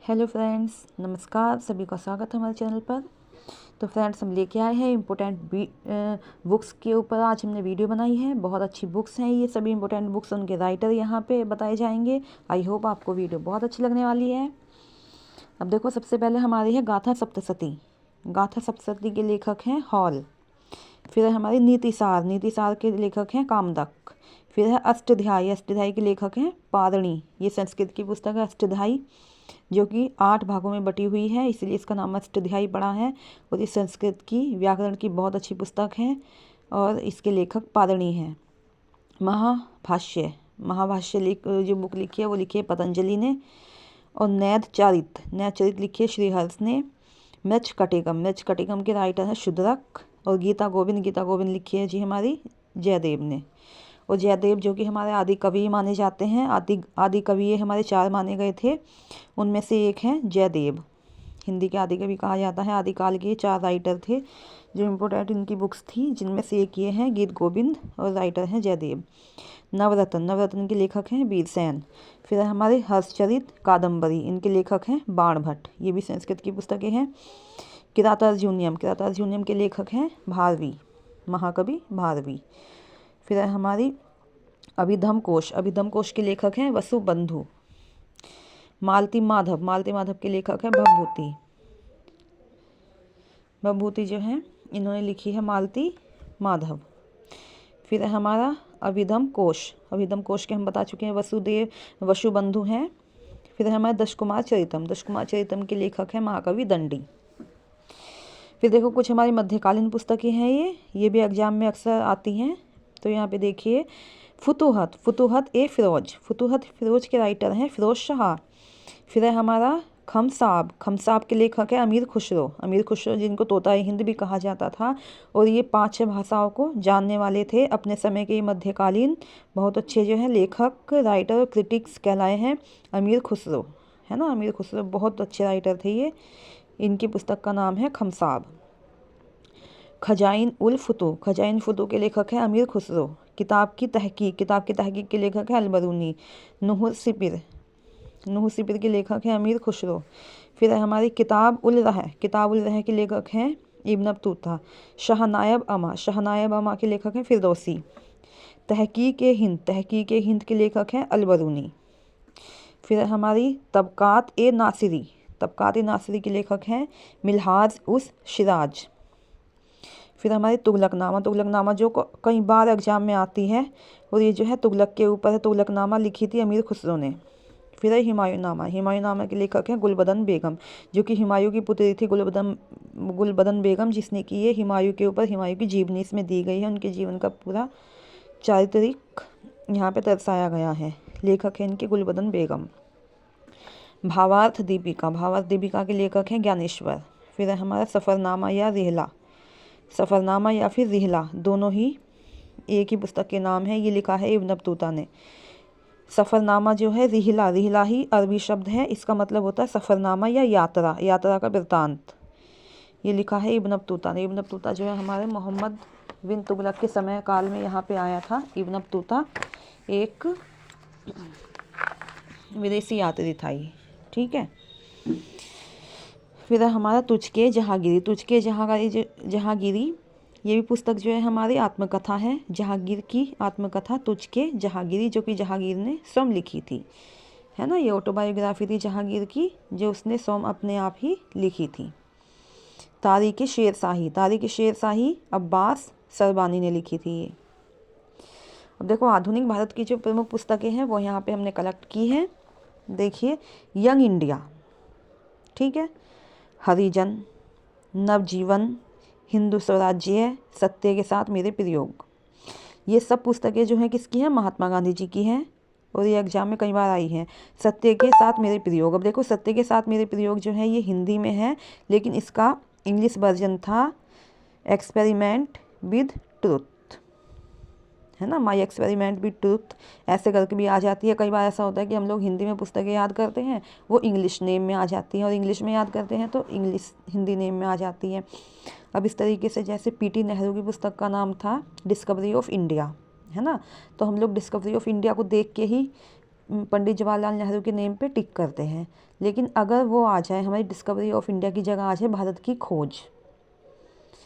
Hello friends, नमस्कार। सभी का स्वागत है हमारे चैनल पर। तो फ्रेंड्स, हम लेके आए हैं इम्पोर्टेंट बुक्स के ऊपर आज हमने वीडियो बनाई है। बहुत अच्छी बुक्स हैं ये सभी इम्पोर्टेंट बुक्स, उनके राइटर यहाँ पे बताए जाएंगे। आई होप आपको वीडियो बहुत अच्छी लगने वाली है। अब देखो, सबसे पहले हमारी है गाथा सप्तशती। गाथा सप्तशती के लेखक हैं हॉल। फिर है हमारी नीतिसार। नीतिसार के लेखक हैं कामदक। फिर है अष्टध्यायी। अष्टध्यायी के लेखक हैं पारणी। ये संस्कृत की पुस्तक है अष्टध्यायी, जो कि 8 भागों में बटी हुई है, इसलिए इसका नाम अष्टध्यायी पड़ा है। और ये संस्कृत की व्याकरण की बहुत अच्छी पुस्तक है और इसके लेखक पारणी हैं। महाभाष्य। महाभाष्य जो बुक लिखी है वो लिखी है पतंजलि ने। और नैद चरित लिखी है श्रीहर्ष ने। मृच्छकटिकम के राइटर हैं शूद्रक। और गीता गोविंद लिखी है जी हमारी जयदेव ने। और जयदेव जो कि हमारे आदि कवि माने जाते हैं। आदि कवि ये हमारे 4 माने गए थे, उनमें से एक हैं जयदेव। हिंदी के आदि कवि कहा जाता है। आदिकाल के 4 राइटर थे जो इम्पोर्टेंट इनकी बुक्स थी, जिनमें से एक ये हैं गीत गोविंद और राइटर हैं जयदेव। नवरत्न के लेखक हैं वीरसेन। फिर हमारे हर्षचरित कादम्बरी, इनके लेखक हैं बाणभट्ट। ये भी संस्कृत की पुस्तकें हैं। किरातार्जुनीयम के लेखक हैं भारवी, महाकवि भारवी। फिर हमारी अभिधम कोश के लेखक हैं वसुबंधु। मालती माधव के लेखक हैं भभूति जो हैं इन्होंने लिखी है मालती माधव। फिर हमारा अभिधम कोश के हम बता चुके हैं वसुबंधु हैं। फिर हमारा दशकुमार चरितम के लेखक हैं महाकवि दंडी। फिर देखो, कुछ हमारी मध्यकालीन पुस्तकें हैं ये भी एग्जाम में अक्सर आती हैं। तो यहाँ पे देखिए, फुतूहत फिरोज के राइटर हैं फिरोज शाह। फिर है हमारा खमसाब के लेखक है अमीर खुसरो जिनको तोता हिंद भी कहा जाता था। और ये 5-6 भाषाओं को जानने वाले थे अपने समय के। मध्यकालीन बहुत अच्छे जो है लेखक, राइटर और क्रिटिक्स कहलाए हैं अमीर खुसरो, है ना। अमीर खुसरो बहुत अच्छे राइटर थे ये। इनकी पुस्तक का नाम है खमसाब। खजाइन उल फुतू के लेखक हैं अमीर खुसरो। किताब की तहकीक के लेखक हैं अलबरूनी। नुहुर सिपिर के लेखक हैं अमीर खुसरो। फिर हमारी किताब उल रह के लेखक हैं इब्न बतूता। शाहनायब अमा के लेखक हैं फिरदौसी। तहकीक हिंद के लेखक हैं अलबरूनी। फिर हमारी तबकात ए नासिरी के लेखक हैं मिल्हाज उस शिराज। फिर हमारी तुगलकनामा जो कई बार एग्जाम में आती है, और ये जो है तुगलक के ऊपर है। तुगलकनामा लिखी थी अमीर खुसरो ने। फिर है हुमायूंनामा के लेखक हैं गुलबदन बेगम, जो कि हुमायूं की पुत्री थी गुलबदन बेगम, जिसने की ये हुमायूं के ऊपर हुमायूं की जीवनी इसमें दी गई है। उनके जीवन का पूरा चारित्रिक यहाँ पे दर्शाया गया है। लेखक है इनके गुलबदन बेगम। भावार्थ दीपिका के लेखक हैं ज्ञानेश्वर। फिर है हमारा सफ़रनामा या फिर रिहला, दोनों ही एक ही पुस्तक के नाम है। ये लिखा है इब्न बतूता ने। सफ़रनामा जो है, रिहला ही अरबी शब्द है, इसका मतलब होता है सफ़रनामा या यात्रा का वृत्तांत। ये लिखा है इब्न बतूता ने। इब्न बतूता जो है हमारे मोहम्मद बिन तुगलक के समय काल में यहाँ पे आया था। इब्न बतूता एक विदेशी यात्री था ये, ठीक है। फिर हमारा तुझके जहांगीरी, ये भी पुस्तक जो है हमारी आत्मकथा है। जहांगीर की आत्मकथा तुझके जहांगीरी, जो कि जहांगीर ने स्वयं लिखी थी, है ना। ये ऑटोबायोग्राफी थी जहांगीर की, जो उसने स्वयं अपने आप ही लिखी थी। तारीख़ शेर शाही अब्बास सरबानी ने लिखी थी ये। अब देखो, आधुनिक भारत की जो प्रमुख पुस्तकें हैं वो यहाँ पे हमने कलेक्ट की हैं। देखिए, यंग इंडिया, ठीक है, हरिजन, नवजीवन, हिंदू स्वराज्य, सत्य के साथ मेरे प्रयोग, ये सब पुस्तकें जो हैं किसकी हैं? महात्मा गांधी जी की हैं। और ये एग्जाम में कई बार आई हैं। सत्य के साथ मेरे प्रयोग। अब देखो, सत्य के साथ मेरे प्रयोग जो है ये हिंदी में है, लेकिन इसका इंग्लिश वर्जन था एक्सपेरिमेंट विद ट्रुथ, है ना। माई एक्सपेरिमेंट विद ट्रुथ ऐसे करके भी आ जाती है। कई बार ऐसा होता है कि हम लोग हिंदी में पुस्तकें याद करते हैं, वो इंग्लिश नेम में आ जाती हैं, और इंग्लिश में याद करते हैं तो हिंदी नेम में आ जाती हैं। अब इस तरीके से, जैसे पीटी नेहरू की पुस्तक का नाम था डिस्कवरी ऑफ इंडिया, है ना। तो हम लोग डिस्कवरी ऑफ इंडिया को देख के ही पंडित जवाहरलाल नेहरू के नेम पे टिक करते हैं। लेकिन अगर वो आ जाए, हमारी डिस्कवरी ऑफ इंडिया की जगह आ जाए भारत की खोज,